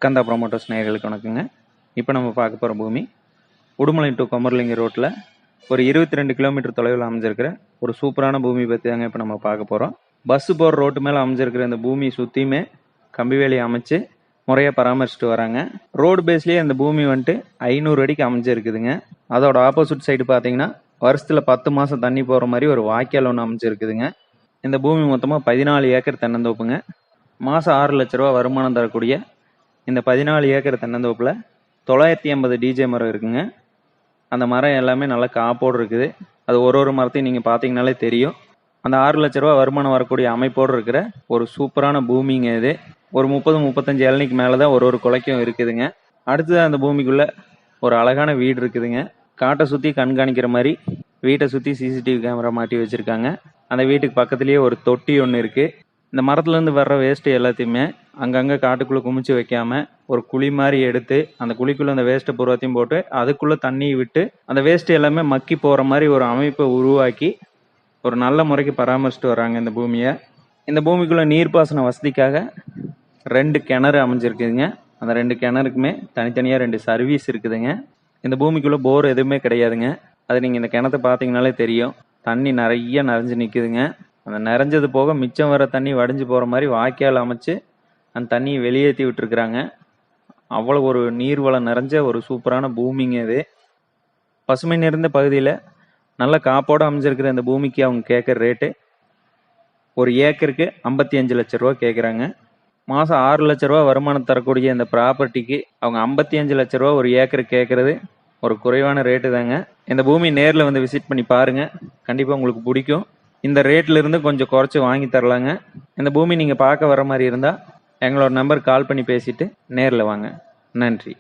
கந்தா promoters நேயர்களுக்கு வணக்கங்க. இப்போ நம்ம பார்க்க போகிற பூமி உடுமலை டு கொமரலிங்க ரோட்டில் ஒரு 22 கிலோமீட்டர் தொலைவில் அமைஞ்சிருக்கிற ஒரு சூப்பரான பூமி பற்றி தாங்க இப்போ நம்ம பார்க்க போகிறோம். பஸ்ஸு போகிற ரோட்டு மேலே அமைஞ்சிருக்கிற இந்த பூமி சுற்றியுமே கம்பி வேலி அமைச்சு முறையாக பராமரிச்சுட்டு வராங்க. ரோடு பேஸ்லேயே இந்த பூமி வந்துட்டு 500 அடிக்கு அமைஞ்சிருக்குதுங்க. அதோட ஆப்போசிட் சைடு பார்த்தீங்கன்னா வருஷத்தில் 10 மாதம் தண்ணி போகிற மாதிரி ஒரு வாய்க்கால் ஒன்று அமைஞ்சிருக்குதுங்க. இந்த பூமி மொத்தமாக 14 ஏக்கர் தென்னந்தோப்புங்க. மாதம் 6 லட்ச ரூபா வருமானம் தரக்கூடிய இந்த 14 ஏக்கர் தென்னந்தோப்பில் 980 டிஜே மரம் இருக்குங்க. அந்த மரம் எல்லாமே நல்லா காப்போடு இருக்குது. அது ஒரு மரத்தையும் நீங்கள் பார்த்தீங்கனாலே தெரியும். அந்த 6 லட்ச ரூபா வருமானம் வரக்கூடிய அமைப்போடு இருக்கிற ஒரு சூப்பரான பூமிங்க இது. ஒரு 30-35 இளநிக்கு மேலே தான் ஒரு குலைக்கும் இருக்குதுங்க. அடுத்தது அந்த பூமிக்குள்ளே ஒரு அழகான வீடு இருக்குதுங்க. காட்டை சுற்றி கண்காணிக்கிற மாதிரி வீட்டை சுற்றி சிசிடிவி கேமரா மாட்டி வச்சுருக்காங்க. அந்த வீட்டுக்கு பக்கத்துலேயே ஒரு தொட்டி ஒன்று இருக்குது. இந்த மரத்துலேருந்து வர்ற வேஸ்ட்டு எல்லாத்தையுமே அங்கங்கே காட்டுக்குள்ளே குமிச்சு வைக்காமல் ஒரு குழி மாதிரி எடுத்து அந்த குழிக்குள்ளே அந்த வேஸ்ட்டை பூராத்தையும் போட்டு அதுக்குள்ளே தண்ணி விட்டு அந்த வேஸ்ட்டு எல்லாமே மக்கி போகிற மாதிரி ஒரு அமைப்பை உருவாக்கி ஒரு நல்ல முறைக்கு பராமரிச்சுட்டு வராங்க இந்த பூமியை. இந்த பூமிக்குள்ளே நீர்ப்பாசன வசதிக்காக 2 கிணறு அமைஞ்சிருக்குதுங்க. அந்த 2 கிணறுக்குமே தனித்தனியாக 2 சர்வீஸ் இருக்குதுங்க. இந்த பூமிக்குள்ளே போர் எதுவுமே கிடையாதுங்க. அது நீங்கள் இந்த கிணத்தை பார்த்தீங்கனாலே தெரியும். தண்ணி நிறைய நிறைஞ்சு நிற்குதுங்க. அந்த நிறைஞ்சது போக மிச்சம் வர தண்ணி வடிஞ்சு போகிற மாதிரி வாய்க்கால் அமைச்சு அந்த தண்ணியை வெளியேற்றி விட்டுருக்குறாங்க. அவ்வளோ ஒரு நீர்வளம் நிறைஞ்ச ஒரு சூப்பரான பூமிங்க இது. பசுமை நிறைந்த பகுதியில் நல்ல காப்போடு அமைஞ்சிருக்கிற இந்த பூமிக்கு அவங்க கேட்குற ரேட்டு ஒரு ஏக்கருக்கு 55 லட்ச ரூபா கேட்குறாங்க. மாதம் 6 லட்ச ரூபா வருமானம் தரக்கூடிய இந்த ப்ராப்பர்ட்டிக்கு அவங்க 55 லட்ச ரூபா ஒரு ஏக்கருக்கு கேட்குறது ஒரு குறைவான ரேட்டு தாங்க. இந்த பூமி நேரில் வந்து விசிட் பண்ணி பாருங்கள், கண்டிப்பாக உங்களுக்கு பிடிக்கும். இந்த ரேட்ல இருந்து கொஞ்சம் குறைச்சி வாங்கி தரலாங்க. இந்த பூமி நீங்கள் பார்க்க வர மாதிரி இருந்தால் எங்களோட நம்பர் கால் பண்ணி பேசிட்டு நேரில் வாங்க. நன்றி.